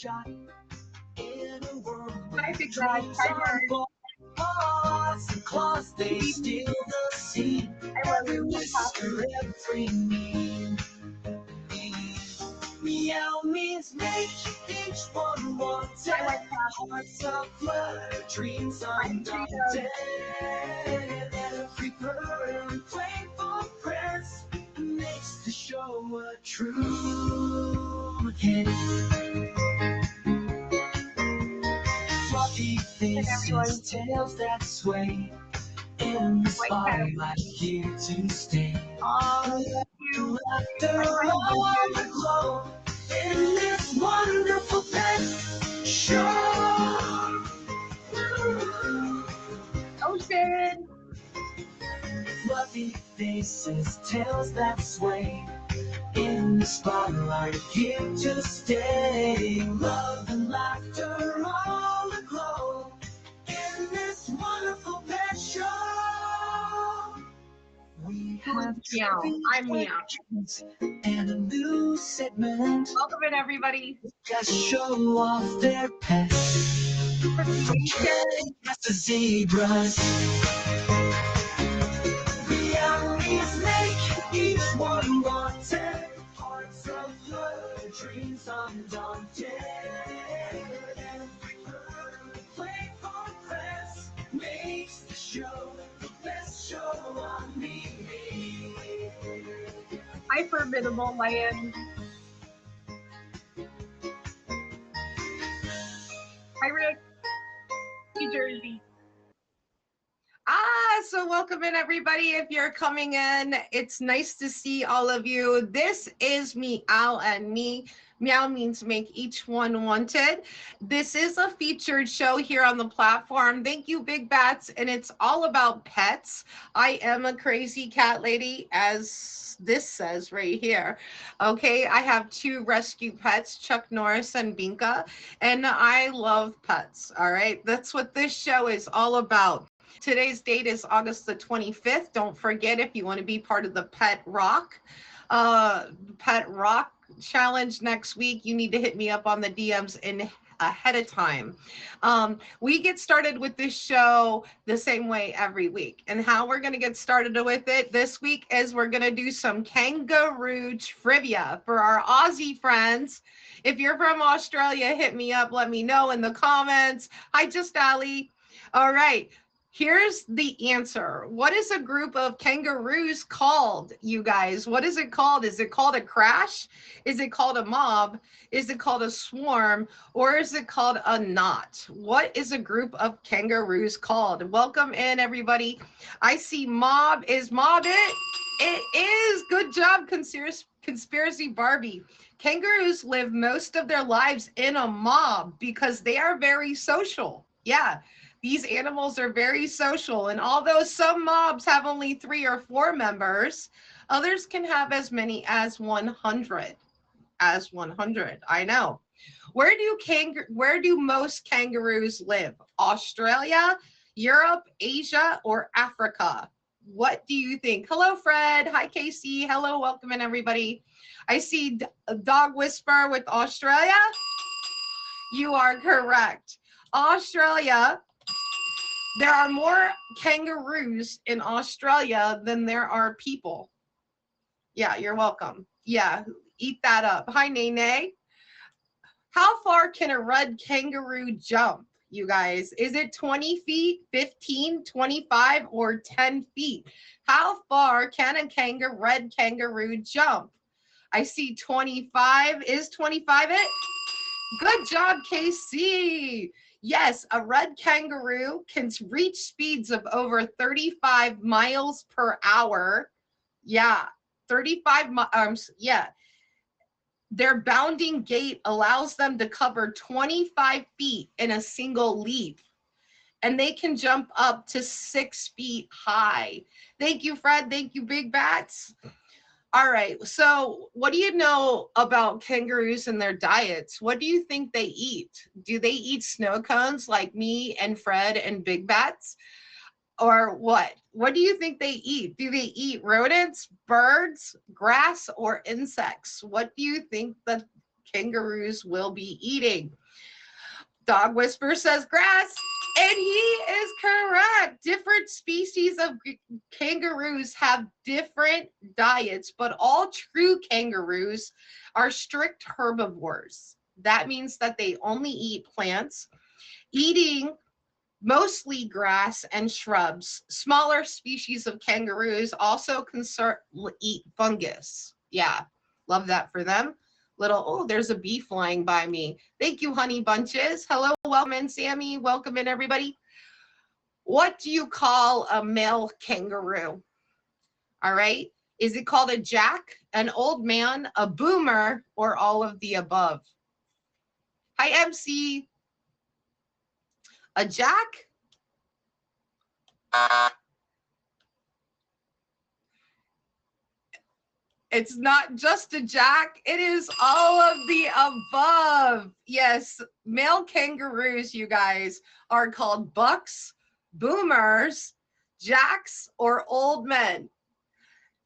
shot in a world Hi, where Big Bad. dreams Hi, are Mark. born. Paws and claws, they steal the scene. I love Every you. whisper, every mean. Meow means make each one wanted. I like that. Hearts aflutter, dreams I'm undaunted. Every purr and playful press makes the show a true hit. Fluffy faces, tails that sway in the spotlight, here to stay. You. Laughter all the glow in this wonderful pet show. Ocean. Fluffy faces, tails that sway in the spotlight, here to stay. Love and laughter all aglow in this wonderful pet show. We have Meow. I'm Meow. and a new segment. Welcome in, everybody. Just show off their pets. From cats to zebras. Realities make each one wanted. Hearts of love, dreams undaunted. Every bird, playful press makes the show the best show on me. Hi, Formidable Lion. Hi, Rick. New Jersey. So welcome in, everybody. If you're coming in, it's nice to see all of you. This is Meow and me. Meow means make each one wanted. This is a featured show here on the platform. Thank you, Big Bats. And it's all about pets. I am a crazy cat lady, as this says right here. Okay, I have 2 rescue pets, Chuck Norris and Binka, and I love pets. All right, that's what this show is all about. Today's date is August the 25th. Don't forget, if you want to be part of the Pet Rock challenge next week, you need to hit me up on the DMs in ahead of time. We get started with this show the same way every week. And how we're going to get started with it this week is we're going to do some kangaroo trivia for our Aussie friends. If you're from Australia, hit me up. Let me know in the comments. Hi, Just Ali. All right. Here's the answer. What is a group of kangaroos called, you guys? What is it called? Is it called a crash? Is it called a mob? Is it called a swarm? Or is it called a knot? What is a group of kangaroos called? Welcome in, everybody. I see mob. Is mob it? It is. Good job, Conspiracy Barbie. Kangaroos live most of their lives in a mob because they are very social. Yeah. These animals are very social, and although some mobs have only 3 or 4 members, others can have as many as 100. I know. Where do most kangaroos live? Australia, Europe, Asia, or Africa? What do you think? Hello, Fred. Hi, Casey. Hello, welcome in, everybody. I see Dog Whisper with Australia. You are correct. Australia. There are more kangaroos in Australia than there are people. Yeah, you're welcome. Yeah, eat that up. Hi, Nene. How far can a red kangaroo jump, you guys? Is it 20 feet, 15, 25, or 10 feet? How far can a red kangaroo jump? I see 25. Is 25 it? Good job, KC. Yes, a red kangaroo can reach speeds of over 35 miles per hour. Yeah, 35 miles. Yeah. Their bounding gait allows them to cover 25 feet in a single leap. And they can jump up to 6 feet high. Thank you, Fred. Thank you, Big Bats. All right, so what do you know about kangaroos and their diets? What do you think they eat? Do they eat snow cones like me and Fred and Big Bats? Or what? What do you think they eat? Do they eat rodents, birds, grass, or insects? What do you think that kangaroos will be eating? Dog Whisperer says grass, and he is correct. Different species of kangaroos have different diets, but all true kangaroos are strict herbivores. That means that they only eat plants, eating mostly grass and shrubs. Smaller species of kangaroos also eat fungus. Yeah, love that for them. Oh, there's a bee flying by me. Thank you, honey bunches. Hello, welcome in, Sammy. Welcome in, everybody. What do you call a male kangaroo? All right. Is it called a jack, an old man, a boomer, or all of the above? Hi, MC. A jack? It's not just a jack, it is all of the above. Yes, male kangaroos, you guys, are called bucks, boomers, jacks, or old men.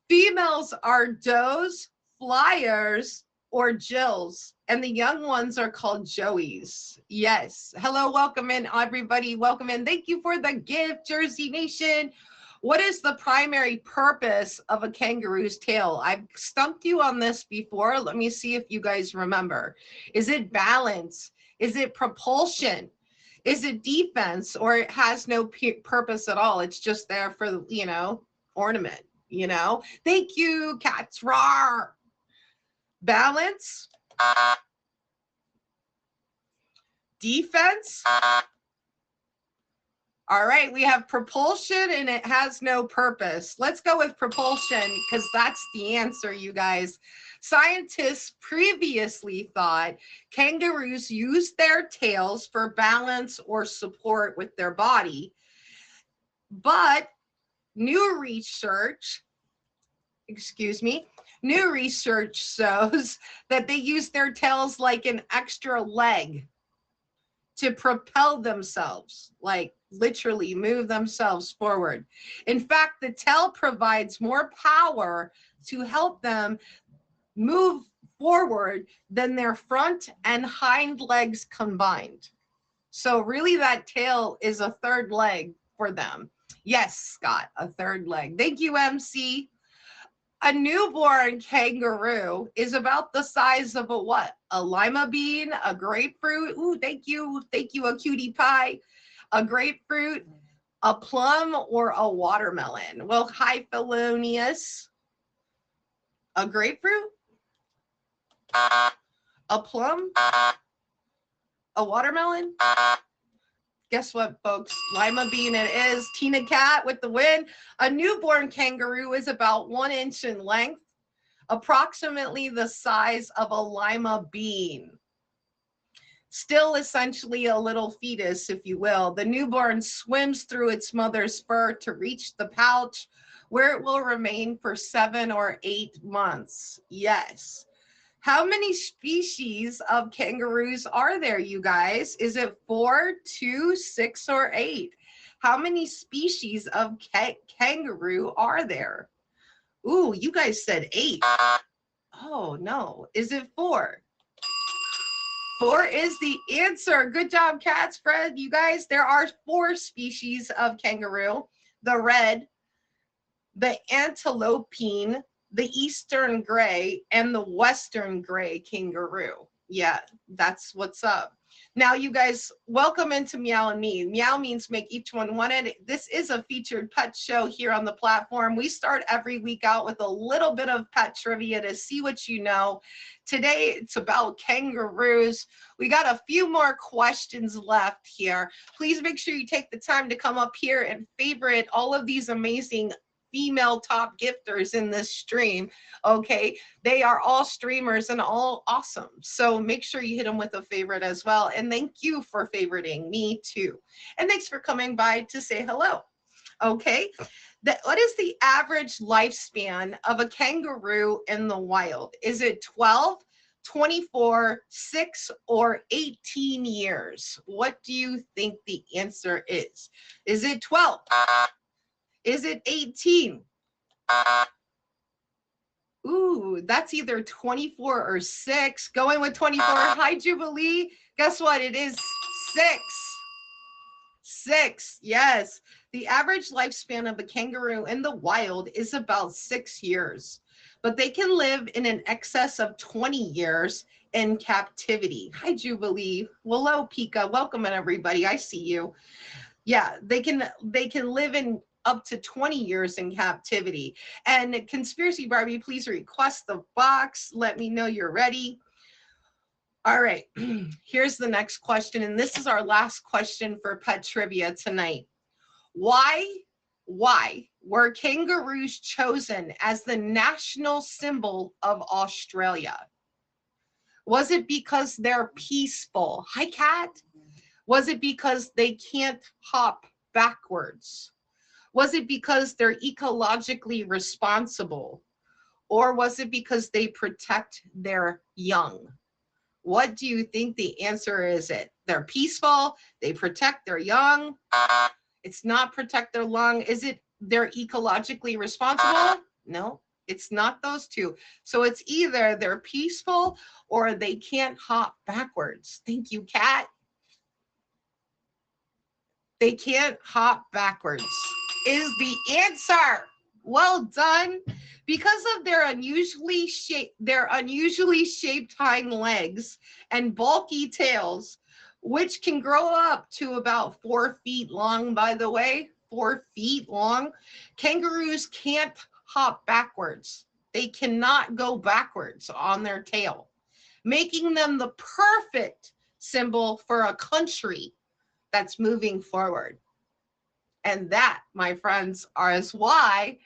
Females are does, flyers, or jills, and the young ones are called joeys. Yes. Hello, welcome in, everybody. Welcome in. Thank you for the gift, Jersey Nation. What is the primary purpose of a kangaroo's tail? I've stumped you on this before. Let me see if you guys remember. Is it balance? Is it propulsion? Is it defense? Or it has no purpose at all? It's just there for, ornament, Thank you, cats. Roar. Balance? Defense? All right, we have propulsion and it has no purpose. Let's go with propulsion because that's the answer, you guys. Scientists previously thought kangaroos use their tails for balance or support with their body. But new research shows that they use their tails like an extra leg to propel themselves, like literally move themselves forward. In fact, the tail provides more power to help them move forward than their front and hind legs combined. So really that tail is a third leg for them. Yes, Scott, a third leg. Thank you, MC. A newborn kangaroo is about the size of a what? A lima bean, a grapefruit. Ooh, thank you, a cutie pie. A grapefruit, a plum, or a watermelon? Well, hi, Felonius. A grapefruit? A plum? A watermelon? Guess what, folks? Lima bean it is. Tina Cat with the win. A newborn kangaroo is about 1 inch in length, approximately the size of a lima bean. Still essentially a little fetus, if you will. The newborn swims through its mother's fur to reach the pouch, where it will remain for 7 or 8 months. Yes. How many species of kangaroos are there, you guys? Is it 4, 2, 6, or 8? How many species of kangaroo are there? Ooh, you guys said 8. Oh, no. Is it 4? 4 is the answer. Good job, cats. Fred, you guys, there are 4 species of kangaroo. The red, the antilopine, the eastern gray, and the western gray kangaroo. Yeah, that's what's up. Now, you guys, welcome into Meow and Me. Meow means make each one wanted. This is a featured pet show here on the platform. We start every week out with a little bit of pet trivia to see what you know. Today, it's about kangaroos. We got a few more questions left here. Please make sure you take the time to come up here and favorite all of these amazing female top gifters in this stream. Okay, they are all streamers and all awesome, so make sure you hit them with a favorite as well. And thank you for favoriting me too, and thanks for coming by to say hello. Okay, what is the average lifespan of a kangaroo in the wild? Is it 12, 24, 6, or 18 years? What do you think the answer is? Is it 12? Is it 18? Ooh, that's either 24 or 6. Going with 24. Hi, Jubilee. Guess what? It is 6. 6. Yes. The average lifespan of a kangaroo in the wild is about 6 years, but they can live in an excess of 20 years in captivity. Hi, Jubilee. Hello, Pika. Welcome, everybody. I see you. Yeah, they can live in up to 20 years in captivity. And Conspiracy Barbie, please request the box. Let me know you're ready. All right, here's the next question, and this is our last question for pet trivia tonight. Why were kangaroos chosen as the national symbol of Australia? Was it because they're peaceful? Hi, Cat. Was it because they can't hop backwards? Was it because they're ecologically responsible? Or was it because they protect their young? What do you think the answer is? They're peaceful, they protect their young. It's not protect their young. Is it they're ecologically responsible? No, it's not those two. So it's either they're peaceful or they can't hop backwards. Thank you, Kat. They can't hop backwards is the answer. Well done. Because of their unusually shaped hind legs and bulky tails, which can grow up to about 4 feet long, by the way, 4 feet long, kangaroos can't hop backwards. They cannot go backwards on their tail, making them the perfect symbol for a country that's moving forward. And that, my friends, is why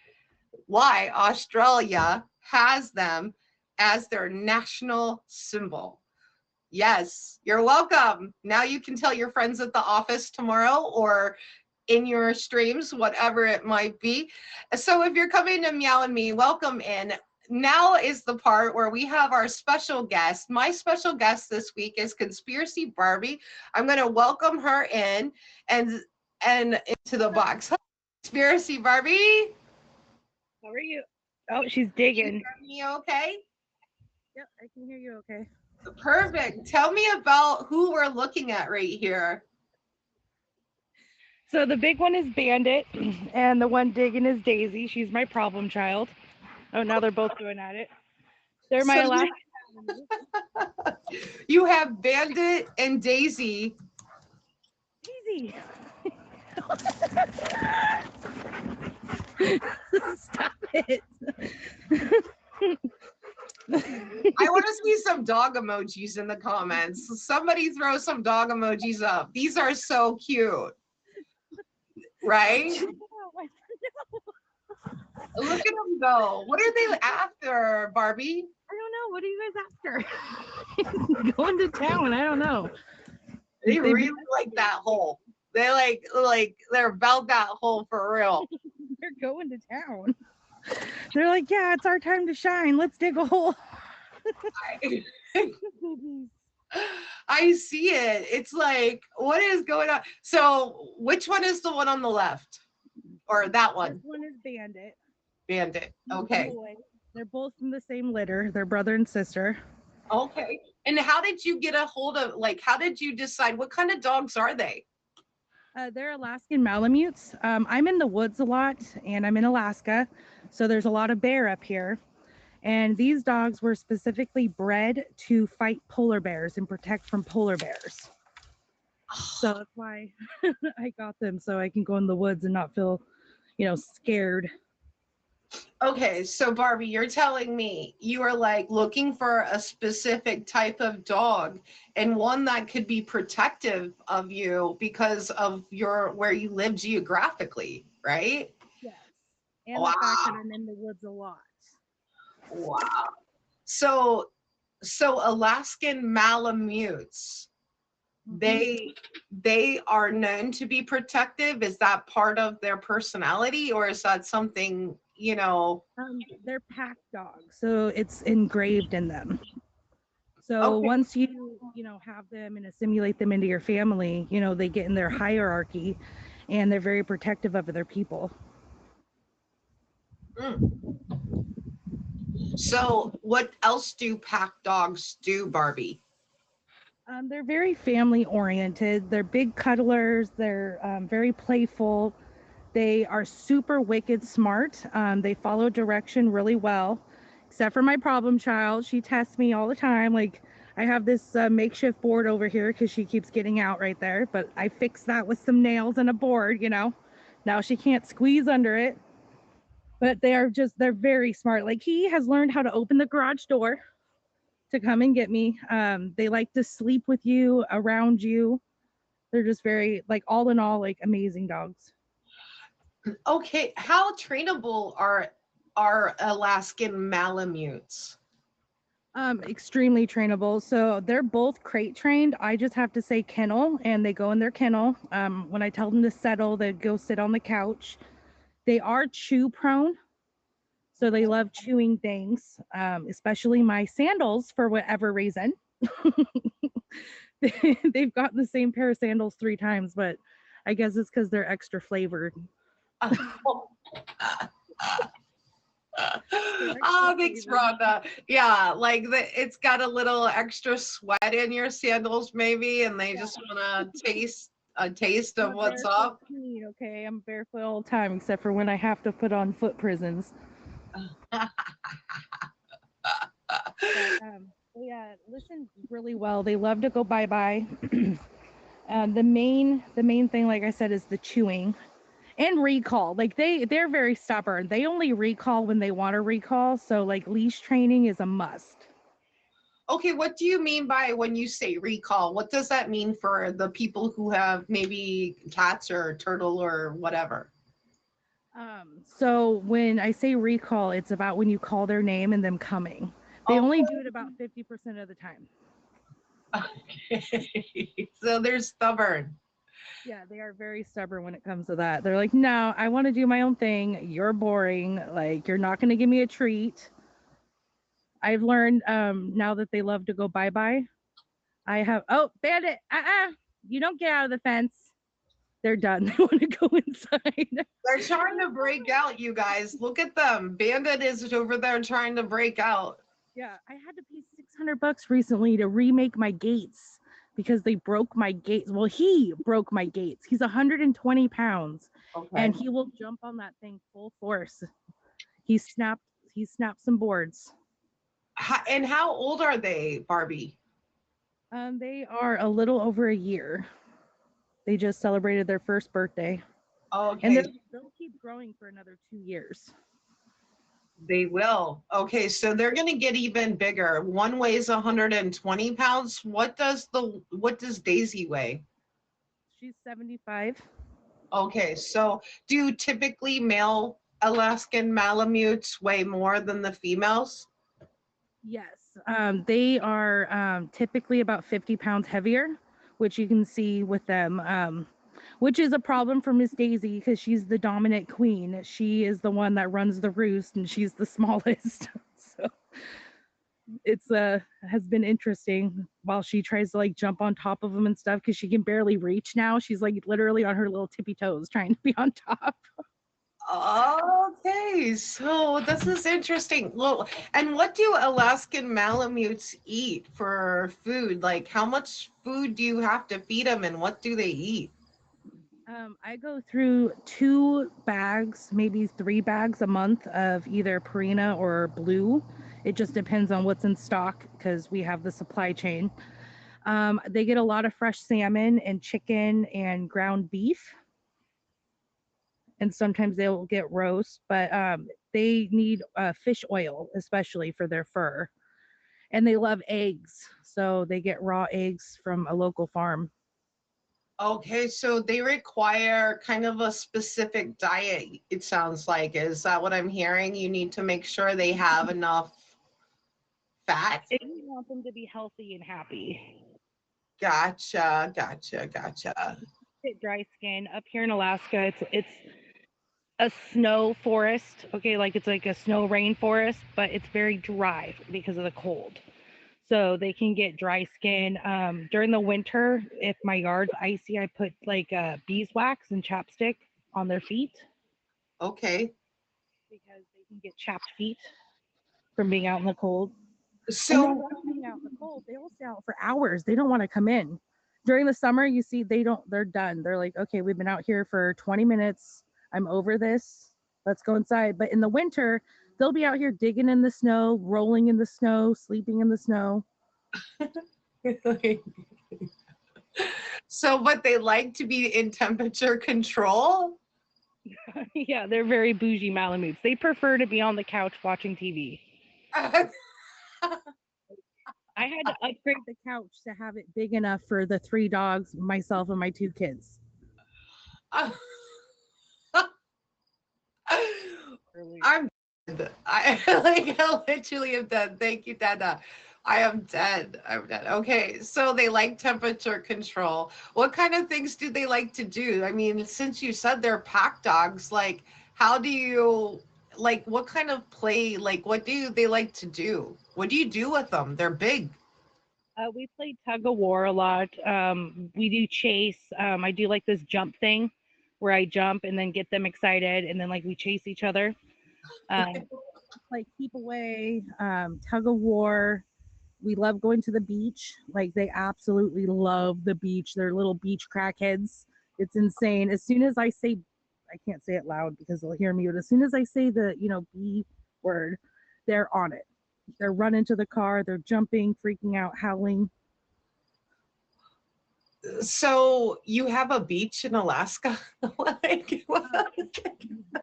Australia has them as their national symbol. Yes, you're welcome. Now you can tell your friends at the office tomorrow or in your streams, whatever it might be. So if you're coming to Meow and Me, welcome in. Now is the part where we have our special guest. My special guest this week is Conspiracy Barbie. I'm going to welcome her in and into the box. Hi, Conspiracy Barbie. How are you? Oh, she's digging. Can you hear me okay? Yep, I can hear you okay. Perfect. Tell me about who we're looking at right here. So the big one is Bandit, and the one digging is Daisy. She's my problem child. Oh, now they're both going at it. They're my So you have Bandit and Daisy. Daisy. Stop it. I want to see some dog emojis in the comments. Somebody throw some dog emojis up. These are so cute. Right? Look at them go. What are they after, Barbie? I don't know. What are you guys after? Going to town. I don't know. They really like that hole. They like they're about that hole for real. They're going to town. They're like, yeah, it's our time to shine. Let's dig a hole. I see it. It's like, what is going on? So which one is the one on the left? Or that one? This one is Bandit. Bandit. Okay. They're both from the same litter. They're brother and sister. Okay. And how did you get a hold of, how did you decide, what kind of dogs are they? They're Alaskan Malamutes. I'm in the woods a lot, and I'm in Alaska, so there's a lot of bear up here. And these dogs were specifically bred to fight polar bears and protect from polar bears. So that's why I got them, so I can go in the woods and not feel, scared. Okay, so Barbie, you're telling me you are looking for a specific type of dog and one that could be protective of you because of where you live geographically, right? Yes. And the fact that I'm in the woods a lot. Wow. So Alaskan Malamutes, they are known to be protective. Is that part of their personality, or is that something, they're pack dogs, so it's engraved in them. So once you have them and assimilate them into your family, they get in their hierarchy and they're very protective of their people. So, what else do pack dogs do, Barbie? They're very family oriented. They're big cuddlers. They're very playful. They are super wicked smart. They follow direction really well, except for my problem child. She tests me all the time. Like, I have this makeshift board over here because she keeps getting out right there, but I fixed that with some nails and a board, you know. Now she can't squeeze under it. But they're very smart. Like, he has learned how to open the garage door to come and get me. They like to sleep with you, around you. They're just very, like, all in all, like, amazing dogs. Okay, how trainable are Alaskan Malamutes? Extremely trainable. So they're both crate trained. I just have to say kennel, and they go in their kennel. When I tell them to settle, they go sit on the couch. They are chew prone, so they love chewing things, especially my sandals for whatever reason. They've gotten the same pair of sandals 3 times, but I guess it's because they're extra flavored. Oh, thanks, Rhonda. Yeah, like it's got a little extra sweat in your sandals, maybe, and they just want to taste a taste of what's up. Queen, okay, I'm barefoot all the time, except for when I have to put on foot prisons. But they listen really well. They love to go bye bye. The main thing, like I said, is the chewing and recall. Like, they're very stubborn. They only recall when they want to recall. So, like, leash training is a must. Okay, what do you mean by when you say recall? What does that mean for the people who have maybe cats or turtle or whatever? So when I say recall, it's about when you call their name and them coming. They only do it about 50% of the time. Okay. So they're stubborn. Yeah, they are very stubborn when it comes to that. They're like, no, I want to do my own thing. You're boring. Like, you're not going to give me a treat. I've learned now that they love to go bye bye. Oh, Bandit, you don't get out of the fence. They're done. They want to go inside. They're trying to break out, you guys. Look at them. Bandit is over there trying to break out. Yeah, I had to pay $600 recently to remake my gates because they broke my gates. Well, he broke my gates. He's 120 pounds, and he will jump on that thing full force. He snapped. He snapped some boards. And how old are they, Barbie? They are a little over a year. They just celebrated their first birthday, and Okay, they'll keep growing for another 2 years. they will. Okay, so they're gonna get even bigger. One weighs 120 pounds. What does Daisy weigh? She's 75. Okay, so do typically male Alaskan Malamutes weigh more than the females? Yes, they are typically about 50 pounds heavier, which you can see with them, which is a problem for Miss Daisy because she's the dominant queen. She is the one that runs the roost, and she's the smallest. So it's has been interesting while she tries to, like, jump on top of them and stuff because she can barely reach now. She's like literally on her little tippy toes trying to be on top. Okay, so this is interesting. Well, and what do Alaskan Malamutes eat for food? Like, how much food do you have to feed them, and what do they eat? I go through 2 bags, maybe 3 bags a month of either Purina or Blue. It just depends on what's in stock because we have the supply chain. They get a lot of fresh salmon and chicken and ground beef, and sometimes they'll get roast, but they need fish oil, especially for their fur. And they love eggs, so they get raw eggs from a local farm. Okay, so they require kind of a specific diet, it sounds like. Is that what I'm hearing? You need to make sure they have enough fat? We want them to be healthy and happy. Gotcha, gotcha, gotcha. Dry skin up here in Alaska. It's a snow forest. Okay, like it's like a snow rainforest, but it's very dry because of the cold. So they can get dry skin. During the winter, if my yard's icy, I put like beeswax and chapstick on their feet Okay. because they can get chapped feet from being out in the cold. And they So love being out in the cold. They will stay out for hours. They don't want to come in. During the summer, you see, they're done. They're like, okay, we've been out here for 20 minutes. I'm over this. Let's go inside. But in the winter, they'll be out here digging in the snow, rolling in the snow, sleeping in the snow. so but they like to be in temperature control. Yeah, they're very bougie Malamutes. They prefer to be on the couch watching TV. I had to upgrade the couch to have it big enough for the 3 dogs, myself, and my 2 kids. I'm dead. I like I literally am dead. Thank you, Dada. I am dead. I'm dead. Okay, so they like temperature control. What kind of things do they like to do? I mean, since you said they're pack dogs, like how do you like what kind of play, like what do they like to do? What do you do with them? They're big. We play tug of war a lot. We do chase. I do like this jump thing where I jump and then get them excited, and then like we chase each other. Like keep away, tug of war. We love going to the beach. Like they absolutely love the beach. They're little beach crackheads. It's insane. As soon as I say, I can't say it loud because they'll hear me, but as soon as I say the, B word, they're on it. They're running to the car. They're jumping, freaking out, howling. So you have a beach in Alaska? Like what?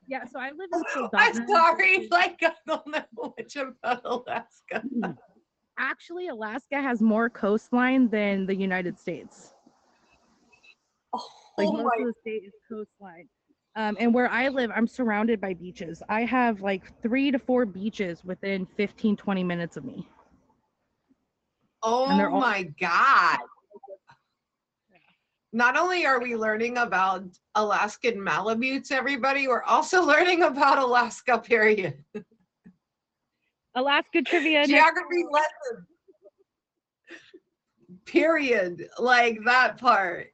Yeah, so I live in I'm Soldotna. sorry, like I don't know much about Alaska. Actually, Alaska has more coastline than the United States. Like most of the state is coastline. And where I live, I'm surrounded by beaches. I have like 3 to 4 beaches within 15, 20 minutes of me. Oh my God. Not only are we learning about Alaskan Malamutes, everybody, we're also learning about Alaska, period. Alaska trivia. Geography lesson. Period. Like that part,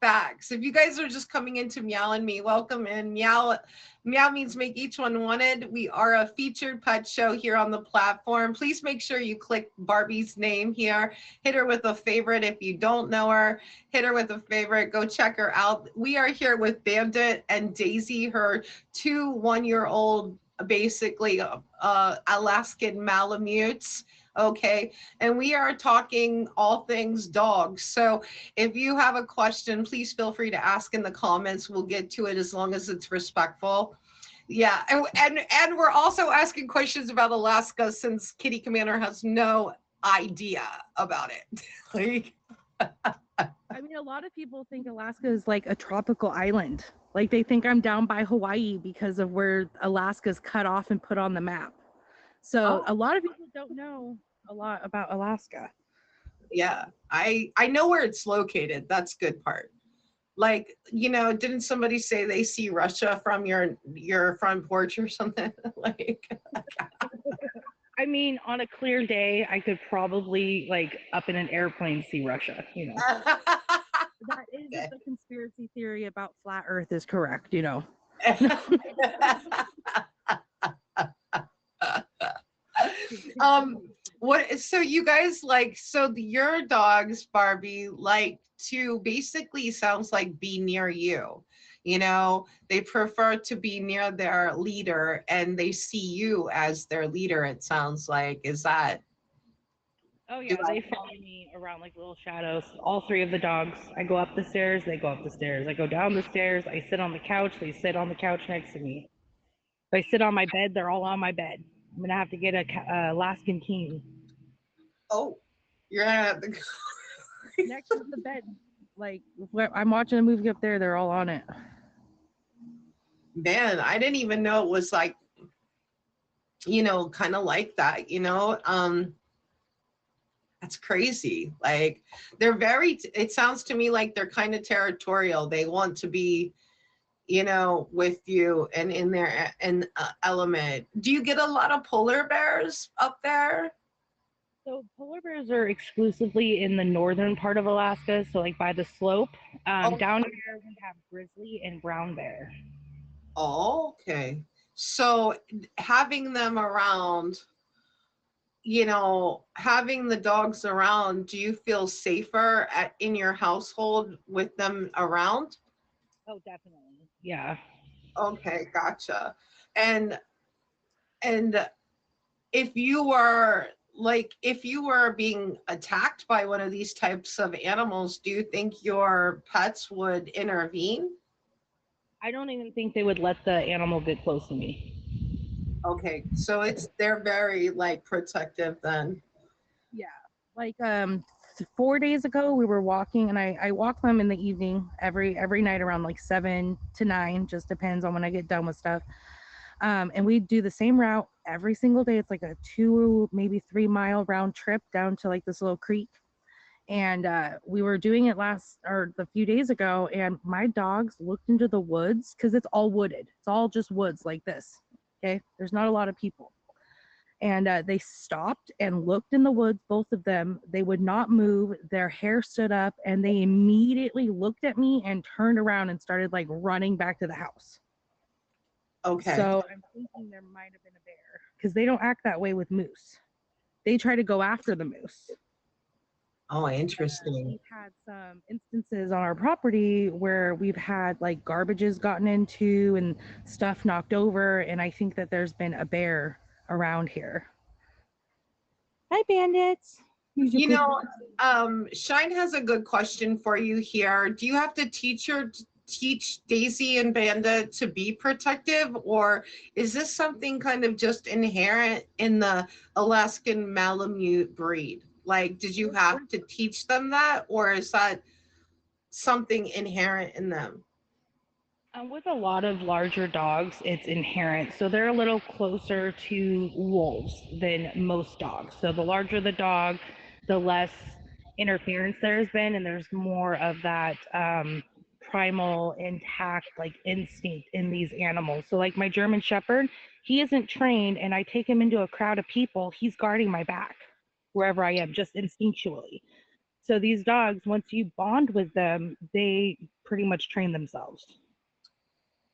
facts. If you guys are just coming into Meow and Me, welcome in. Meow means make each one wanted. We are a featured pet show here on the platform. Please make sure you click Barbie's name here. Hit her with a favorite. If you don't know her, hit her with a favorite. Go check her out. We are here with Bandit and Daisy, her 2 one-year-old, basically Alaskan Malamutes. Okay, and we are talking all things dogs. So if you have a question, please feel free to ask in the comments. We'll get to it as long as it's respectful. Yeah, and we're also asking questions about Alaska since Kitty Commander has no idea about it. Like, I mean, a lot of people think Alaska is like a tropical island. Like they think I'm down by Hawaii because of where Alaska's cut off and put on the map. So a lot of people don't know a lot about Alaska. Yeah, I know where it's located. That's good part. Like, didn't somebody say they see Russia from your front porch or something? Like, I mean, on a clear day, I could probably like up in an airplane see Russia. That is if the conspiracy theory about flat Earth is correct. So you guys your dogs, Barbie, like to basically sounds like be near you. They prefer to be near their leader and they see you as their leader, it sounds like. Is that? Oh yeah, they follow me around like little shadows. All 3 of the dogs. I go up the stairs, they go up the stairs. I go down the stairs, I sit on the couch, they sit on the couch next to me. If I sit on my bed, they're all on my bed. I'm gonna have to get a Alaskan king. Oh, you're gonna have to go next to the bed. Like I'm watching a movie up there, they're all on it. Man, I didn't even know it was like, kind of like that. That's crazy. Like it sounds to me like they're kind of territorial. They want to be, with you and in their element. Do you get a lot of polar bears up there? So polar bears are exclusively in the northern part of Alaska, so like by the slope. Down here we have grizzly and brown bear. Oh, okay. So having them around, having the dogs around, do you feel safer in your household with them around? Oh, definitely. Yeah. Okay, gotcha. And and if you were if you were being attacked by one of these types of animals, do you think your pets would intervene? I don't even think they would let the animal get close to me. Okay, so they're very like protective then. Yeah. Like 4 days ago we were walking and I walk them in the evening every night around like 7 to 9, just depends on when I get done with stuff. And we do the same route every single day. It's like a 2 maybe 3 mile round trip down to like this little creek. And we were doing it a few days ago, and my dogs looked into the woods because it's all wooded. It's all just woods like this. Okay, there's not a lot of people. And they stopped and looked in the woods, both of them. They would not move. Their hair stood up, and they immediately looked at me and turned around and started like running back to the house. Okay. So I'm thinking there might have been a bear because they don't act that way with moose. They try to go after the moose. Oh, interesting. We've had some instances on our property where we've had like garbages gotten into and stuff knocked over, and I think that there's been a bear around here. Hi, bandits. Here's your You poop. know, Shine has a good question for you here. Do you have to teach Daisy and Bandit to be protective, or is this something kind of just inherent in the Alaskan Malamute breed? Like, did you have to teach them that, or is that something inherent in them? With a lot of larger dogs, it's inherent. So they're a little closer to wolves than most dogs. So the larger the dog, the less interference there's been, and there's more of that primal, intact, like instinct in these animals. So, like my German Shepherd, he isn't trained, and I take him into a crowd of people, he's guarding my back wherever I am, just instinctually. So these dogs, once you bond with them, they pretty much train themselves.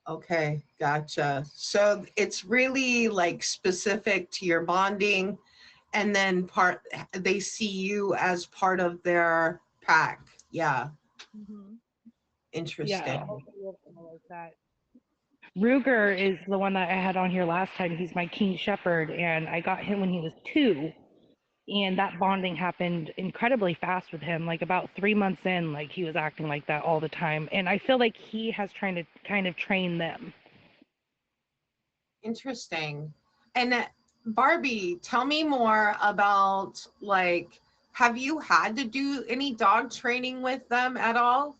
Okay, gotcha. So it's really like specific to your bonding, and then they see you as part of their pack. Yeah, Mm-hmm. Yeah, interesting. like that. Ruger is the one that I had on here last time. He's my King Shepherd, and I got him when he was 2. And that bonding happened incredibly fast with him. Like about 3 months in, like he was acting like that all the time. And I feel like he has trying to kind of train them. Interesting. And Barbie, tell me more about like, have you had to do any dog training with them at all?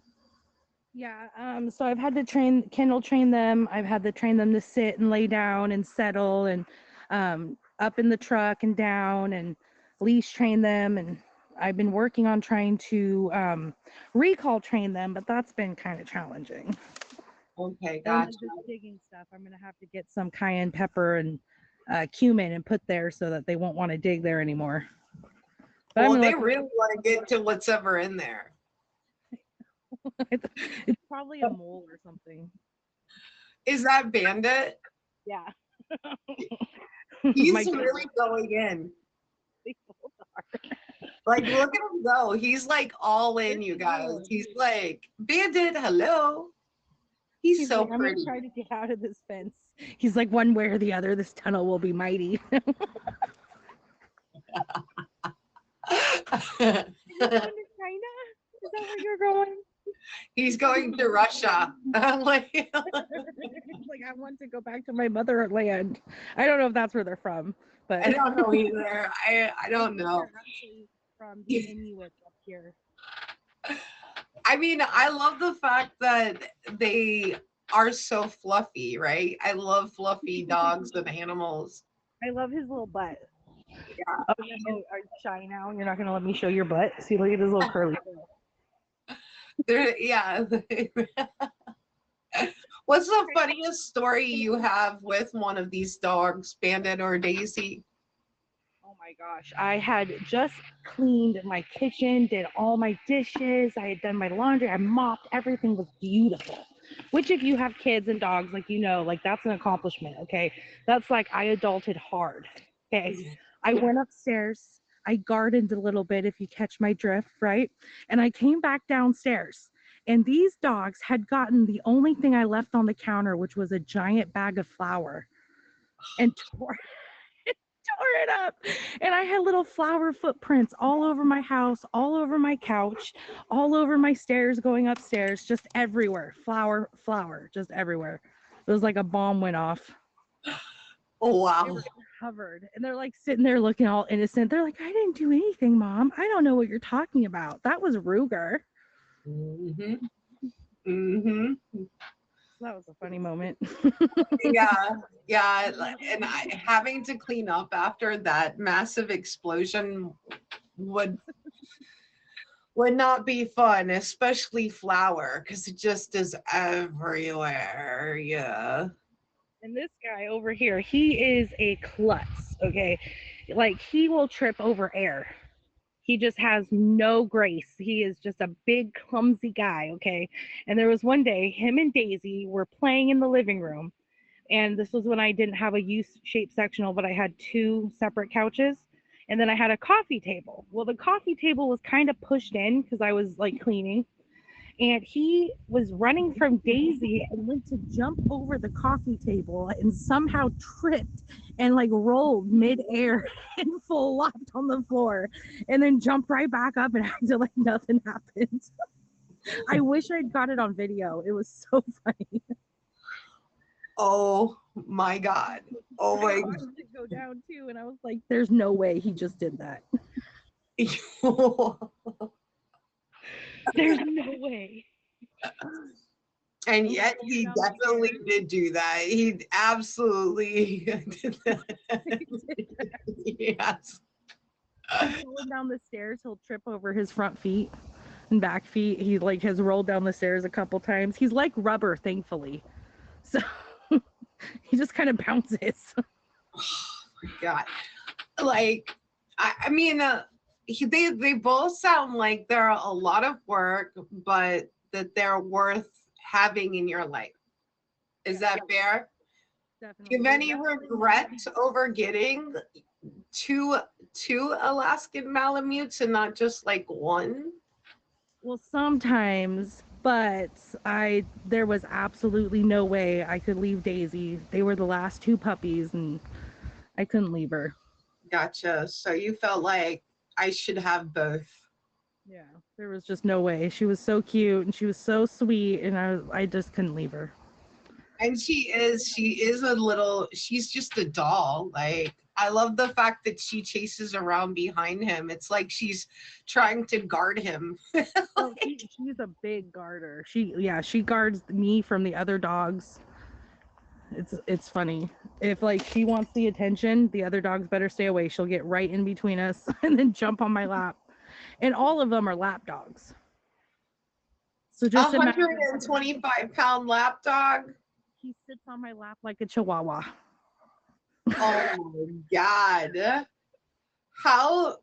Yeah, so I've had to kennel train them. I've had to train them to sit and lay down and settle and up in the truck and down and leash train them. And I've been working on trying to recall train them, but that's been kind of challenging. Okay, And gotcha. then this digging stuff, I'm gonna have to get some cayenne pepper and cumin and put there so that they won't want to dig there anymore. But I'm Well, gonna they let them. really want to get to what's ever in there. It's probably a mole or something. Is that Bandit? Yeah. He's My really going in. they both are. Like, look at him go. He's like all in, you guys. He's like, Bandit, hello. He's He's so like, I'm gonna pretty. try to get out of this fence. He's like, one way or the other, this tunnel will be mighty. Are you going to China? Is that where you're going? He's going to Russia. Like, Like, I want to go back to my motherland. I don't know if that's where they're from, but I don't know either. I don't know. they're actually from the Inuits up here. I mean, I love the fact that they are so fluffy, right? I love fluffy dogs and animals. I love his little butt. Yeah. Oh, are you shy now? You're not gonna let me show your butt? See, look at his little curly tail. Yeah. What's the funniest story you have with one of these dogs, Bandit or Daisy? Oh my gosh. I had just cleaned my kitchen, did all my dishes, I had done my laundry, I mopped, everything was beautiful. which if you have kids and dogs, like, you know, like that's an accomplishment. Okay. That's like I adulted hard. Okay. I went upstairs. I gardened a little bit, if you catch my drift, right? And I came back downstairs. And these dogs had gotten the only thing I left on the counter, which was a giant bag of flour, and tore it up. And I had little flower footprints all over my house, all over my couch, all over my stairs going upstairs, just everywhere. Flower, just everywhere. It was like a bomb went off. Oh, They wow. were covered. And they're like sitting there looking all innocent. They're like, I didn't do anything, Mom. I don't know what you're talking about. That was Ruger. Mm-hmm. Mm-hmm. That was a funny moment. Yeah, and having to clean up after that massive explosion would not be fun, especially flour, because it just is everywhere. Yeah. And this guy over here, he is a klutz, okay? Like, he will trip over air. He just has no grace. He is just a big, clumsy guy, okay? And there was one day, him and Daisy were playing in the living room. And this was when I didn't have a U-shaped sectional, but I had two separate couches. And then I had a coffee table. Well, the coffee table was kind of pushed in because I was like cleaning. And he was running from Daisy and went to jump over the coffee table and somehow tripped and like rolled midair and flopped on the floor and then jumped right back up and acted like nothing happened. I wish I'd got it on video. It was so funny. Oh my God. Oh my I watched it go down too, and I was like, there's no way he just did that. God. There's no way. And yet he definitely did do that. He absolutely did that. Yes. Going down the stairs, he'll trip over his front feet and back feet. He like has rolled down the stairs a couple times. He's like rubber, thankfully. So he just kind of bounces. Oh my God. Like, I mean, they both sound like they're a lot of work, but that they're worth having in your life. Is that fair? Definitely. Do you have any regret over getting two Alaskan Malamutes and not just like one? Well, sometimes, but there was absolutely no way I could leave Daisy. They were the last two puppies, and I couldn't leave her. Gotcha. So you felt like I should have both. Yeah, there was just no way. She was so cute and she was so sweet, and I just couldn't leave her. And she's just a doll. Like, I love the fact that she chases around behind him. It's like she's trying to guard him. Oh, she's a big guarder. She guards me from the other dogs. It's funny. If like she wants the attention, the other dogs better stay away. She'll get right in between us and then jump on my lap. And all of them are lap dogs. So just 125-pound lap dog. He sits on my lap like a chihuahua. Oh my God. How?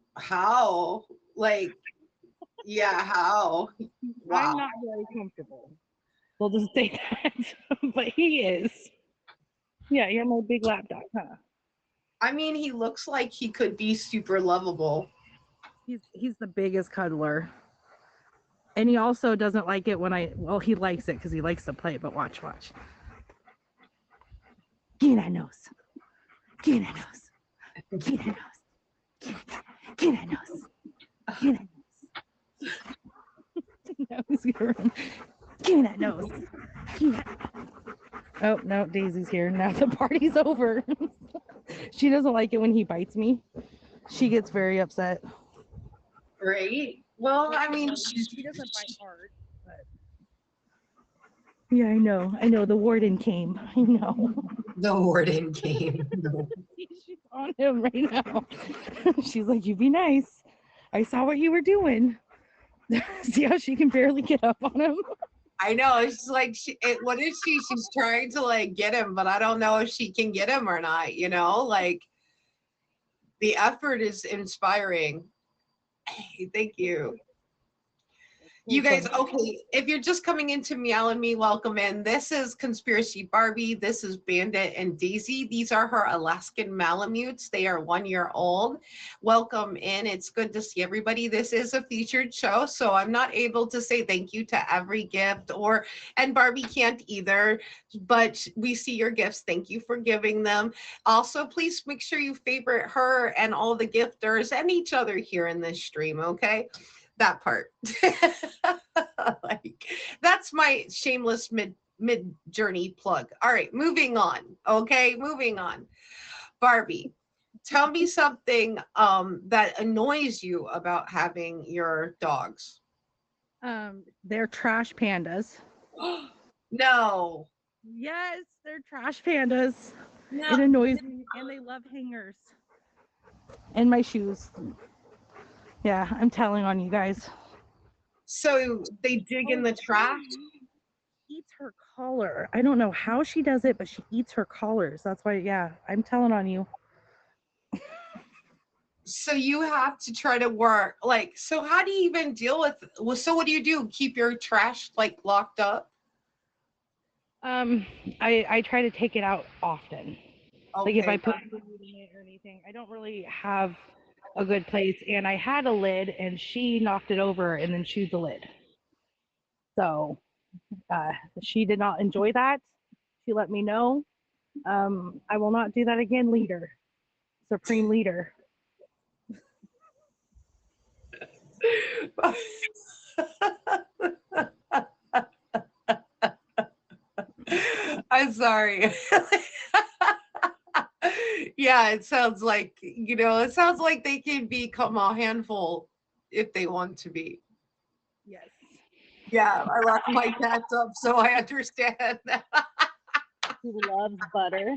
Like, yeah, how? Wow. I'm not very comfortable. We'll just say that. But he is. Yeah, you're my big lap dog, huh? I mean, he looks like he could be super lovable. He's the biggest cuddler. And he also doesn't like it when he likes it because he likes to play, but watch. Get that nose. Get that nose. Get that nose. Get that nose. Get that nose. Give me that nose. Oh, no, Daisy's here. Now the party's over. She doesn't like it when he bites me. She gets very upset. Right? Well, I mean, she doesn't bite hard, but yeah, I know. The warden came. I know. The warden came. She's on him right now. She's like, you be nice. I saw what you were doing. See how she can barely get up on him? I know. It's like, what is she? She's trying to like get him, but I don't know if she can get him or not, like the effort is inspiring. Hey, thank you. You guys, Wholesome. okay, if you're just coming into Meow and Me, welcome in. This is Conspiracy Barbie. This is Bandit and Daisy. These are her Alaskan Malamutes. They are 1 year old. Welcome in. It's good to see everybody. This is a featured show, so I'm not able to say thank you to every gift, and Barbie can't either, but we see your gifts. Thank you for giving them. Also, please make sure you favorite her and all the gifters and each other here in this stream, okay? That part. Like, that's my shameless mid journey plug. All right, moving on. Okay, moving on. Barbie, tell me something that annoys you about having your dogs. They're trash pandas. No. Yes, they're trash pandas. No. It annoys me, and they love hangers and my shoes. Yeah, I'm telling on you guys. So they dig in the trash? Eats her collar. I don't know how she does it, but she eats her collars. That's why, yeah, I'm telling on you. So you have to try to work like, so how do you even deal with, well, so what do you do? Keep your trash like locked up? Um, I try to take it out often. Like if Okay. I put food in it or anything, I don't really have a good place. And I had a lid, and she knocked it over and then chewed the lid. So uh, she did not enjoy that. She let me know. I will not do that again, leader, supreme leader. I'm sorry. Yeah, it sounds like, it sounds like they can become a handful if they want to be. Yes. Yeah, I locked my cats up, so I understand that. She loves butter.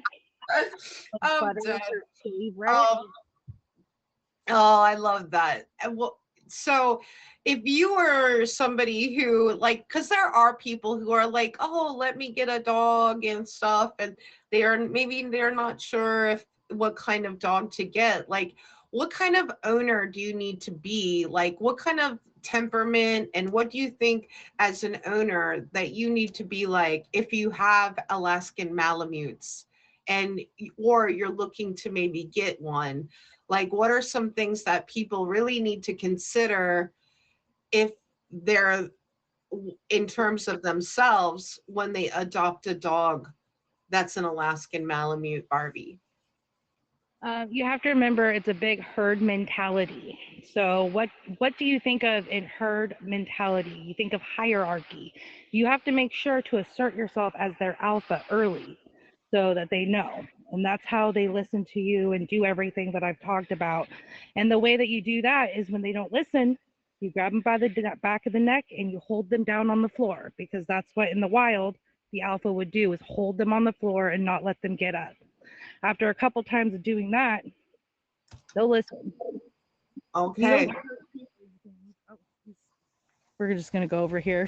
I'm Butter dead. is her favorite. Oh, I love that. And well, so if you were somebody who like, because there are people who are like, oh, let me get a dog and stuff, and they're not sure if what kind of dog to get. Like, what kind of owner do you need to be? Like, what kind of temperament, and what do you think as an owner that you need to be like if you have Alaskan Malamutes and or you're looking to maybe get one? Like, what are some things that people really need to consider if they're in terms of themselves when they adopt a dog that's an Alaskan Malamute, Barbie? You have to remember it's a big herd mentality. So what do you think of in herd mentality? You think of hierarchy. You have to make sure to assert yourself as their alpha early so that they know. And that's how they listen to you and do everything that I've talked about. And the way that you do that is when they don't listen, you grab them by the back of the neck and you hold them down on the floor, because that's what in the wild the alpha would do, is hold them on the floor and not let them get up. After a couple times of doing that, they'll listen. You don't Okay. oh, we're just gonna go over here.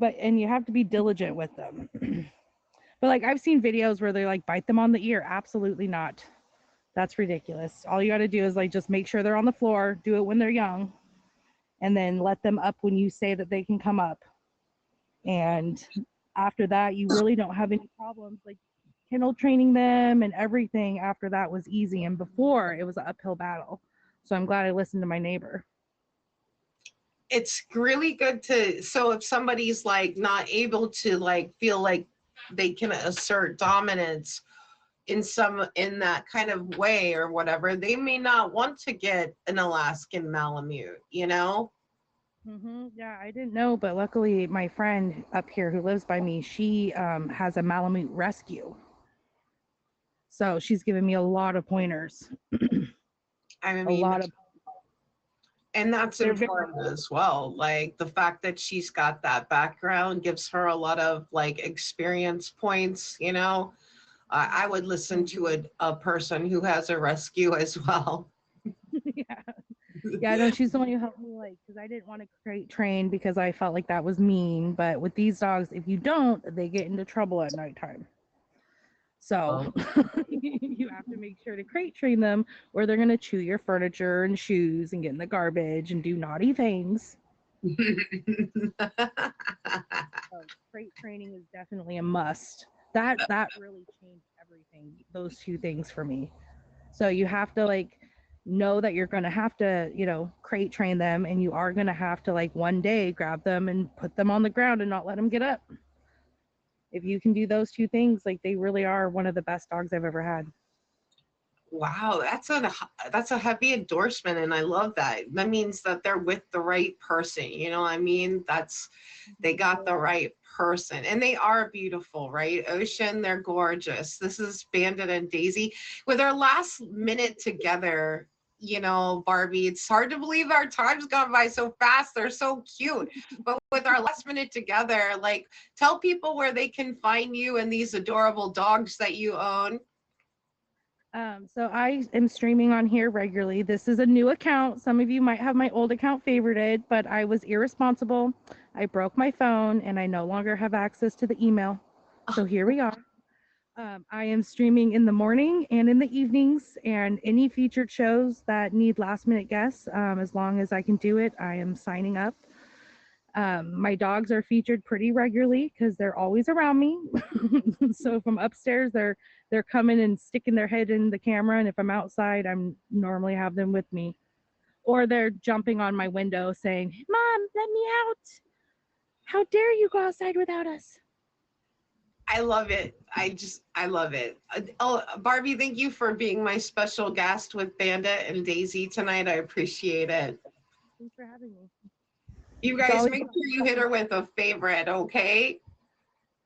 And you have to be diligent with them. But like I've seen videos where they like bite them on the ear. Absolutely not. That's ridiculous. All you got to do is like just make sure they're on the floor, do it when they're young, and then let them up when you say that they can come up. And after that, you really don't have any problems. Like kennel training them and everything after that was easy. And before it was an uphill battle. So I'm glad I listened to my neighbor. It's really good to, so if somebody's like not able to like feel like they can assert dominance in that kind of way or whatever, they may not want to get an Alaskan Malamute, you know? Yeah, I didn't know, but luckily my friend up here who lives by me, she has a Malamute rescue. So she's given me a lot of pointers. I A mean, lot of and that's they're very important as well. Like the fact that she's got that background gives her a lot of like experience points, you know? I would listen to a person who has a rescue as well. yeah. Yeah, no, she's the one who helped me, like, because I didn't want to crate train because I felt like that was mean. But with these dogs, if you don't, they get into trouble at nighttime. So you have to make sure to crate train them, or they're going to chew your furniture and shoes and get in the garbage and do naughty things. So crate training is definitely a must. That really changed everything. Those two things for me. So you have to like know that you're going to have to, crate train them, and you are going to have to like one day grab them and put them on the ground and not let them get up. If you can do those two things, like they really are one of the best dogs I've ever had. Wow, that's a heavy endorsement, and I love that. That means that they're with the right person. You know what I mean? They got the right person, and they are beautiful, right? Ocean, they're gorgeous. This is Bandit and Daisy with our last minute together. Barbie, it's hard to believe our time's gone by so fast. They're so cute. But with our last minute together, like, tell people where they can find you and these adorable dogs that you own. So I am streaming on here regularly. This is a new account. Some of you might have my old account favorited, but I was irresponsible. I broke my phone and I no longer have access to the email. So here we are. I am streaming in the morning and in the evenings, and any featured shows that need last minute guests, as long as I can do it, I am signing up. My dogs are featured pretty regularly because they're always around me. So if I'm upstairs, they're coming and sticking their head in the camera, and if I'm outside, I'm normally have them with me, or they're jumping on my window saying, "Mom, let me out! How dare you go outside without us?" I love it. I love it. Oh, Barbie, thank you for being my special guest with Bandit and Daisy tonight. I appreciate it. Thanks for having me. You guys make sure you hit her with a favorite, okay?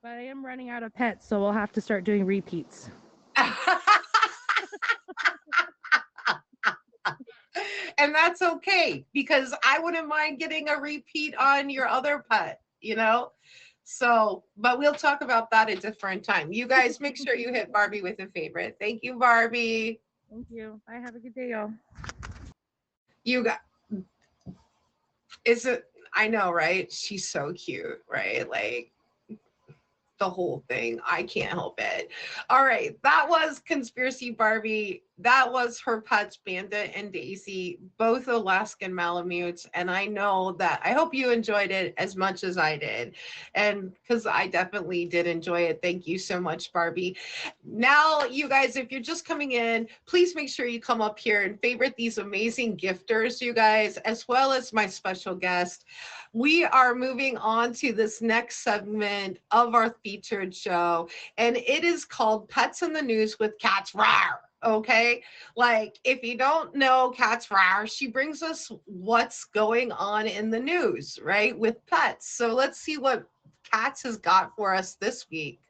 But I am running out of pets, so we'll have to start doing repeats. And that's okay, because I wouldn't mind getting a repeat on your other pet, So, but we'll talk about that a different time. You guys make sure you hit Barbie with a favorite. Thank you, Barbie. Thank you. Bye. Have a good day, y'all. You got, I know, right? She's so cute, right? Like, the whole thing. I can't help it. All right. That was Conspiracy Barbie. That was her pets, Bandit and Daisy, both Alaskan Malamutes. And I hope you enjoyed it as much as I did. And because I definitely did enjoy it. Thank you so much, Barbie. Now, you guys, if you're just coming in, please make sure you come up here and favorite these amazing gifters, you guys, as well as my special guest. We are moving on to this next segment of our featured show, and it is called Pets in the News with Cats Rawr. Okay, like if you don't know Cats Rawr, she brings us what's going on in the news, right, with pets. So let's see what Cats has got for us this week.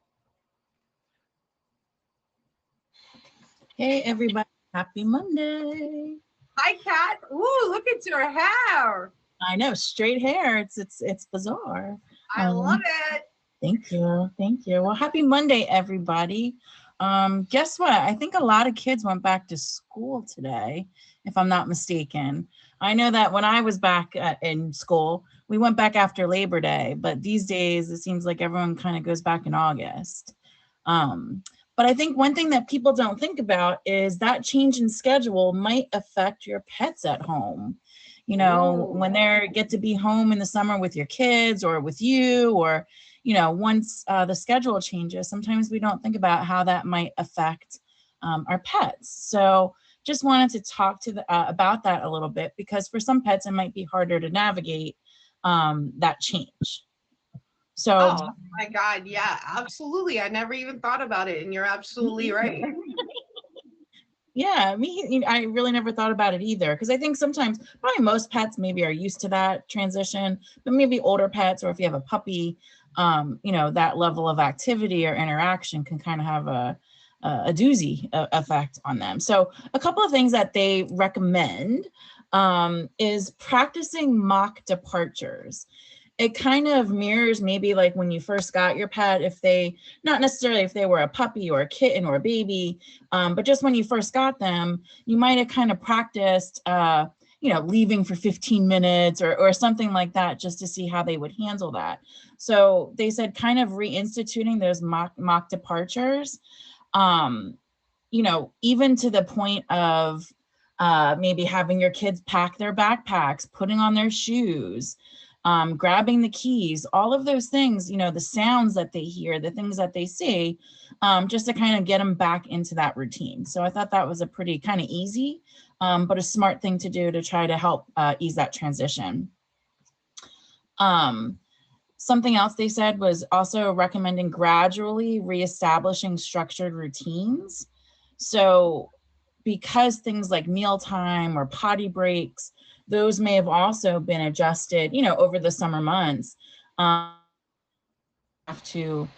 Hey everybody, happy Monday. Hi, Cat. Ooh, look at your hair. I know, straight hair. It's bizarre. I love it. Thank you. Well, happy Monday, everybody. Guess what? I think a lot of kids went back to school today, if I'm not mistaken. I know that when I was back in school, we went back after Labor Day, but these days it seems like everyone kind of goes back in August. But I think one thing that people don't think about is that change in schedule might affect your pets at home. When they get to be home in the summer with your kids or with you, or, once the schedule changes, sometimes we don't think about how that might affect our pets. So just wanted to talk about that a little bit, because for some pets, it might be harder to navigate that change. So, oh my God, yeah, absolutely. I never even thought about it, and you're absolutely right. Yeah, I really never thought about it either, because I think sometimes probably most pets maybe are used to that transition, but maybe older pets, or if you have a puppy, that level of activity or interaction can kind of have a doozy effect on them. So a couple of things that they recommend is practicing mock departures. It kind of mirrors maybe like when you first got your pet, not necessarily if they were a puppy or a kitten or a baby, but just when you first got them, you might have kind of practiced, leaving for 15 minutes or something like that, just to see how they would handle that. So they said kind of reinstituting those mock departures You know, even to the point of maybe having your kids pack their backpacks, putting on their shoes, grabbing the keys, all of those things, you know, the sounds that they hear, the things that they see, just to kind of get them back into that routine. So I thought that was a pretty kind of easy, but a smart thing to do to try to help ease that transition. Something else they said was also recommending gradually reestablishing structured routines. So because things like mealtime or potty breaks, those may have also been adjusted, you know, over the summer months, have to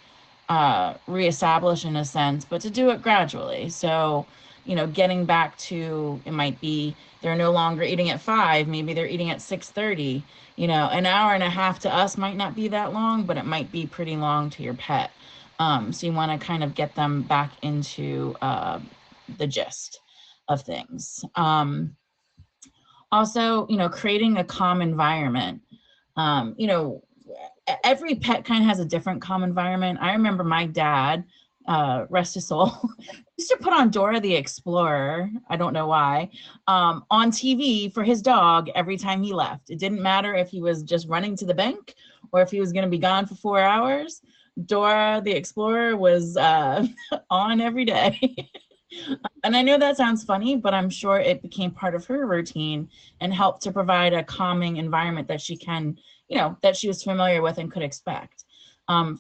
reestablish in a sense, but to do it gradually. So, you know, getting back to, it might be they're no longer eating at 5, maybe they're eating at 6:30. You know, an hour and a half to us might not be that long, but it might be pretty long to your pet. So you want to kind of get them back into the gist of things. Also, you know, creating a calm environment. You know, every pet kind of has a different calm environment. I remember my dad, rest his soul, used to put on Dora the Explorer, I don't know why, on TV for his dog every time he left. It didn't matter if he was just running to the bank or if he was going to be gone for 4 hours. Dora the Explorer was on every day. And I know that sounds funny, but I'm sure it became part of her routine and helped to provide a calming environment that she can, you know, that she was familiar with and could expect.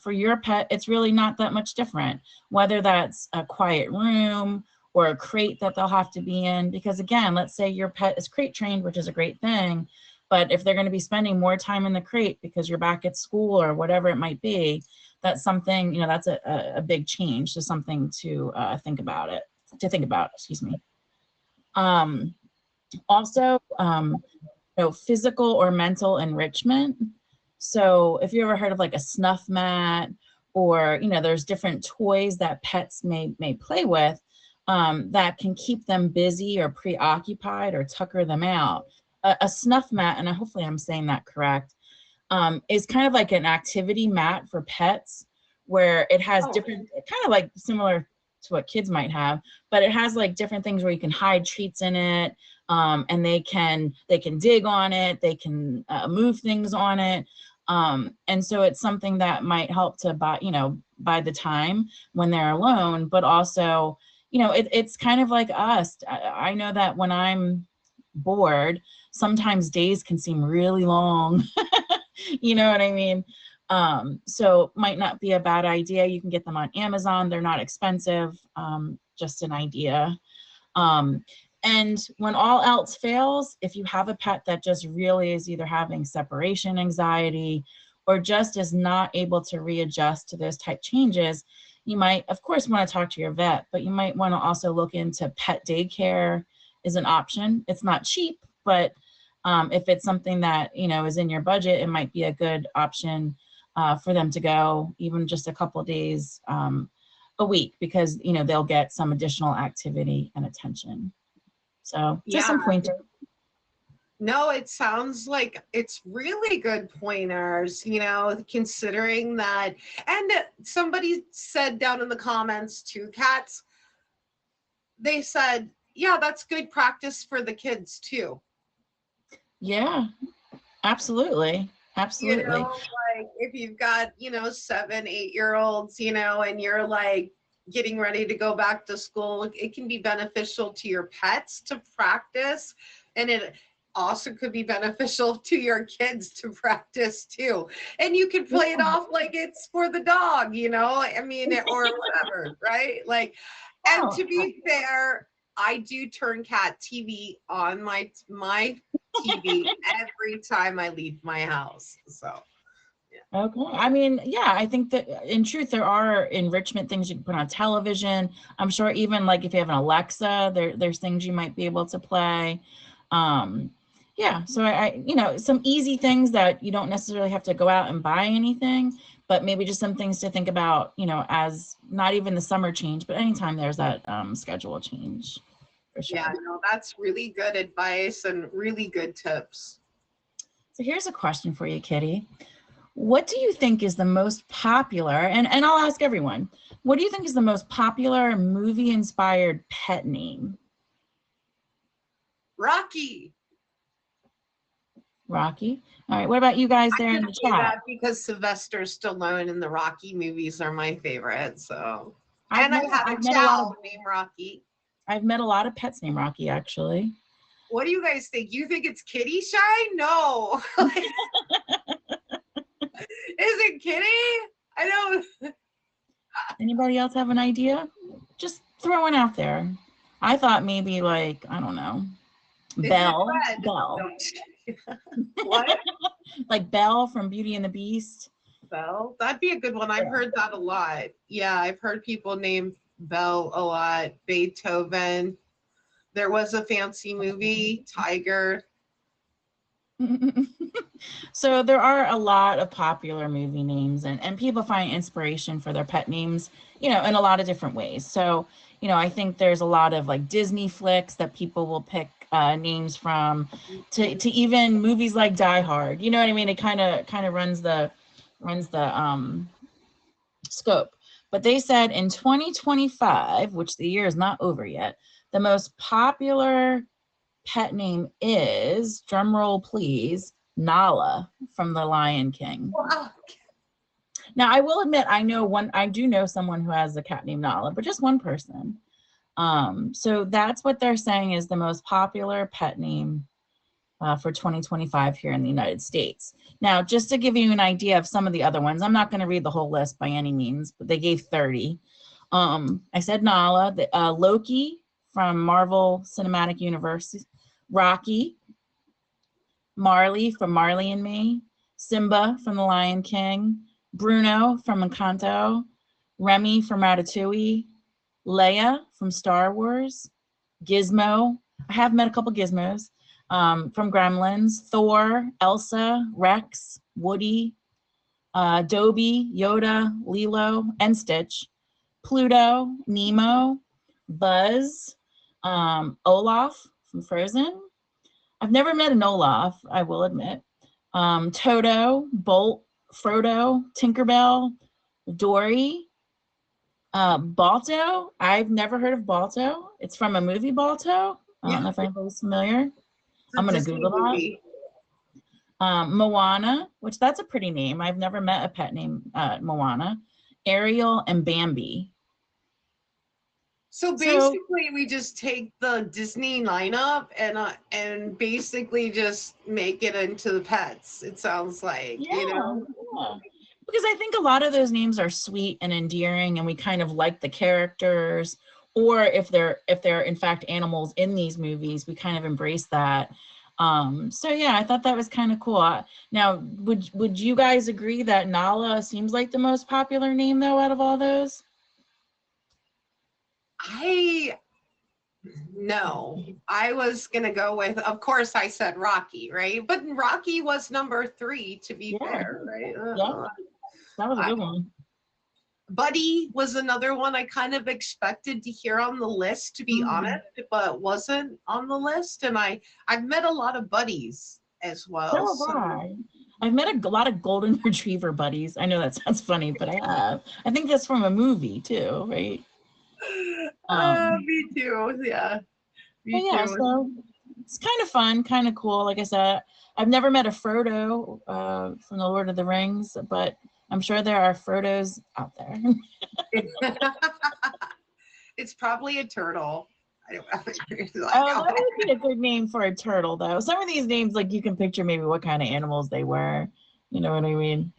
For your pet, it's really not that much different, whether that's a quiet room or a crate that they'll have to be in. Because again, let's say your pet is crate trained, which is a great thing, but if they're going to be spending more time in the crate because you're back at school or whatever it might be, that's something, you know, that's a big change. So something to think about, excuse me. Also, you know, physical or mental enrichment. So if you ever heard of like a snuff mat, or, you know, there's different toys that pets may play with that can keep them busy or preoccupied or tucker them out. A snuff mat, and hopefully I'm saying that correct, is kind of like an activity mat for pets where it has different, kind of like similar to what kids might have, but it has like different things where you can hide treats in it, and they can dig on it, they can move things on it, and so it's something that might help to buy, you know, by the time when they're alone, but also, you know, it's kind of like us. I know that when I'm bored, sometimes days can seem really long. You know what I mean? So might not be a bad idea. You can get them on Amazon. They're not expensive. Just an idea. And when all else fails, if you have a pet that just really is either having separation anxiety or just is not able to readjust to those type changes, you might, of course, want to talk to your vet, but you might want to also look into pet daycare is an option. It's not cheap, but if it's something that, you know, is in your budget, it might be a good option for them to go even just a couple of days a week, because, you know, they'll get some additional activity and attention. So just some pointers. No, it sounds like it's really good pointers, you know, considering that. And somebody said down in the comments, 2 cats, they said, yeah, that's good practice for the kids too. Yeah, absolutely. Absolutely. You know, like if you've got, you know, 7, 8-year-olds, you know, and you're like getting ready to go back to school, it can be beneficial to your pets to practice. And it also could be beneficial to your kids to practice too. And you can play it off like it's for the dog, you know, I mean, or whatever, right? Like, and to be fair, I do turn cat TV on my TV every time I leave my house. So, yeah. Okay. I mean, yeah, I think that in truth, there are enrichment things you can put on television. I'm sure even like if you have an Alexa, there's things you might be able to play. Yeah, so I, you know, some easy things that you don't necessarily have to go out and buy anything, but maybe just some things to think about, you know, as not even the summer change, but anytime there's that schedule change. For sure. Yeah, no, that's really good advice and really good tips. So here's a question for you, Kitty. What do you think is the most popular, and I'll ask everyone, what do you think is the most popular movie-inspired pet name? Rocky. Rocky. All right, what about you guys there I in just the say chat? that because Sylvester Stallone and the Rocky movies are my favorite. So, I've and I met, had I've a met a lot chow of named Rocky. I've met a lot of pets named Rocky, actually. What do you guys think? You think it's Kitty Shy? No. Is it Kitty? I don't. Anybody else have an idea? Just throwing out there. I thought maybe like, I don't know, Is Belle. it red? Belle. No. What? Like Belle from Beauty and the Beast. Belle? That'd be a good one. I've heard that a lot. Yeah, I've heard people name Belle a lot. Beethoven. There was a fancy movie, Tiger. So there are a lot of popular movie names, and people find inspiration for their pet names, in a lot of different ways. So, I think there's a lot of like Disney flicks that people will pick names from, to even movies like Die Hard. You know what I mean? It kind of runs the scope. But they said in 2025, which the year is not over yet, the most popular pet name is, drum roll please, Nala from The Lion King. Wow. Now, I will admit, I do know someone who has a cat named Nala, but just one person. So that's what they're saying is the most popular pet name for 2025 here in the United States. Now, just to give you an idea of some of the other ones, I'm not going to read the whole list by any means, but they gave 30. I said Nala, Loki from Marvel Cinematic Universe, Rocky, Marley from Marley and Me, Simba from The Lion King, Bruno from Encanto, Remy from Ratatouille, Leia from Star Wars, Gizmo. I have met a couple Gizmos from Gremlins, Thor, Elsa, Rex, Woody, Dobby, Yoda, Lilo, and Stitch, Pluto, Nemo, Buzz, Olaf from Frozen. I've never met an Olaf, I will admit. Toto, Bolt, Frodo, Tinkerbell, Dory, Balto. I've never heard of Balto. It's from a movie, Balto. I don't know if anybody's familiar. I'm going to Google that. Moana, which that's a pretty name. I've never met a pet named Moana. Ariel and Bambi. So basically, we just take the Disney lineup and basically just make it into the pets. It sounds like, Yeah. Because I think a lot of those names are sweet and endearing, and we kind of like the characters. Or if they're in fact animals in these movies, we kind of embrace that. So yeah, I thought that was kind of cool. Now, would you guys agree that Nala seems like the most popular name though out of all those? No, I was gonna go with, of course, I said Rocky, right? But Rocky was number 3, to be fair, right? Yeah, that was a good one. Buddy was another one I kind of expected to hear on the list, to be honest, but wasn't on the list. And I've met a lot of buddies as well. So I've met a lot of golden retriever buddies. I know that sounds funny, but I have. I think that's from a movie too, right? Me too. Yeah. Me yeah, too. so it's kind of fun, kind of cool. Like I said, I've never met a Frodo from the Lord of the Rings, but I'm sure there are Frodos out there. It's probably a turtle. That would be a good name for a turtle, though. Some of these names, like you can picture maybe what kind of animals they were. You know what I mean?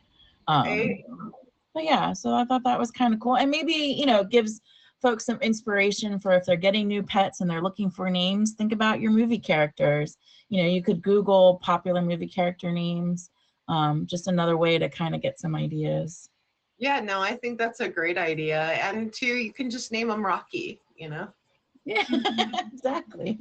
But yeah, so I thought that was kind of cool, and maybe gives folks some inspiration for if they're getting new pets and they're looking for names. Think about your movie characters. You could Google popular movie character names. Just another way to kind of get some ideas. Yeah, no, I think that's a great idea. And two, you can just name them Rocky, Yeah, exactly.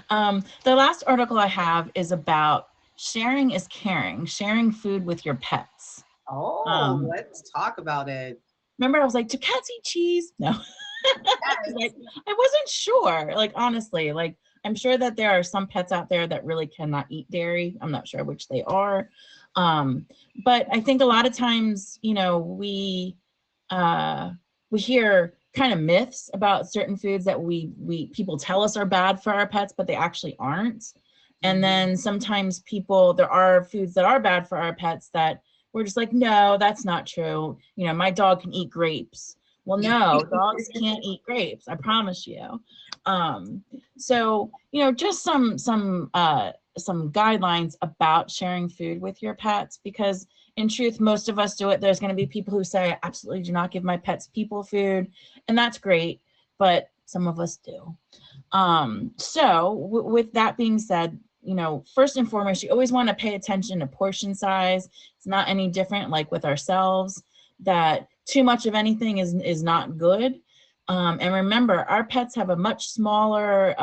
The last article I have is about sharing is caring, sharing food with your pets. Oh, let's talk about it. Remember, I was like, do cats eat cheese? No. I wasn't sure. Like, honestly, I'm sure that there are some pets out there that really cannot eat dairy. I'm not sure which they are. But I think a lot of times, you know, we hear kind of myths about certain foods that people tell us are bad for our pets, but they actually aren't. And then sometimes there are foods that are bad for our pets that we're just like, no, that's not true. You know, my dog can eat grapes. Well, no, dogs can't eat grapes, I promise you. So, you know, just some guidelines about sharing food with your pets, because in truth, most of us do it. There's going to be people who say, I absolutely do not give my pets people food, and that's great, but some of us do. So with that being said, you know, first and foremost, you always want to pay attention to portion size. It's not any different like with ourselves, that too much of anything is not good. And remember, our pets have a much smaller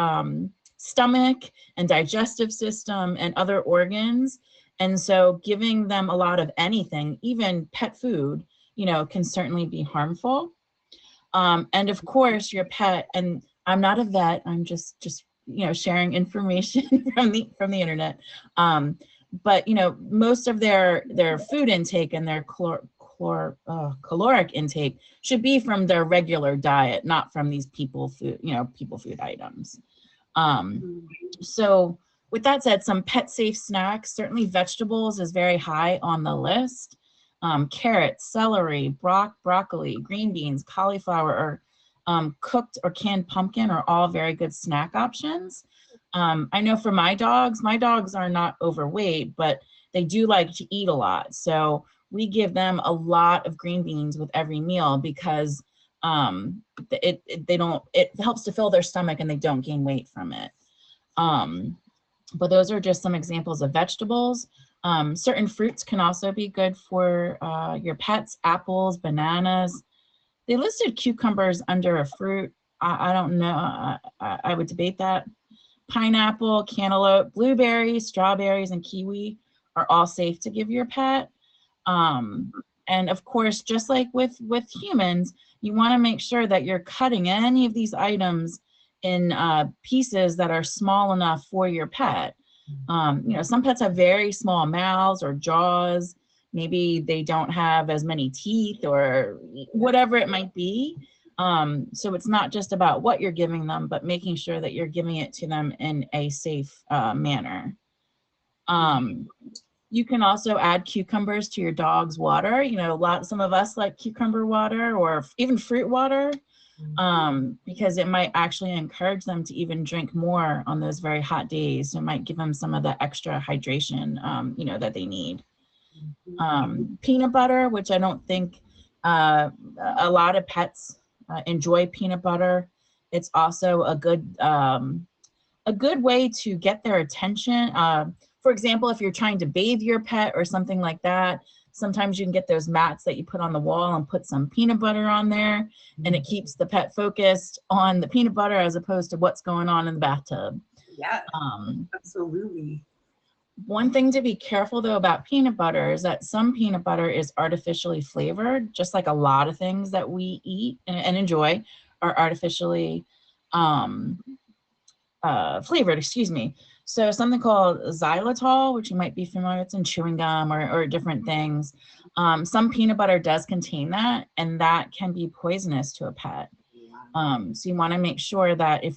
stomach and digestive system and other organs. And so giving them a lot of anything, even pet food, you know, can certainly be harmful. And of course, your pet, and I'm not a vet, I'm just you know, sharing information from the internet. But you know, most of their food intake and their caloric intake should be from their regular diet, not from these people food items. So with that said, some pet safe snacks, certainly vegetables is very high on the list. Carrots, celery, broccoli, green beans, cauliflower, or cooked or canned pumpkin are all very good snack options. I know for my dogs are not overweight, but they do like to eat a lot. So we give them a lot of green beans with every meal, because it helps to fill their stomach and they don't gain weight from it. But those are just some examples of vegetables. Certain fruits can also be good for your pets: apples, bananas. They listed cucumbers under a fruit. I don't know. I would debate that. Pineapple, cantaloupe, blueberries, strawberries, and kiwi are all safe to give your pet. And of course, just like with humans, you want to make sure that you're cutting any of these items in pieces that are small enough for your pet. You know, some pets have very small mouths or jaws. Maybe they don't have as many teeth or whatever it might be. So it's not just about what you're giving them, but making sure that you're giving it to them in a safe manner. You can also add cucumbers to your dog's water. You know, some of us like cucumber water or even fruit water, because it might actually encourage them to even drink more on those very hot days. So it might give them some of the extra hydration, you know, that they need. Peanut butter, which I don't think a lot of pets enjoy peanut butter. It's also a good way to get their attention. For example, if you're trying to bathe your pet or something like that, sometimes you can get those mats that you put on the wall and put some peanut butter on there, and it keeps the pet focused on the peanut butter as opposed to what's going on in the bathtub. Yeah, absolutely. One thing to be careful though about peanut butter is that some peanut butter is artificially flavored, just like a lot of things that we eat and enjoy are artificially flavored, excuse me. So something called xylitol, which you might be familiar with, in chewing gum or different things. Some peanut butter does contain that, and that can be poisonous to a pet. So you want to make sure that if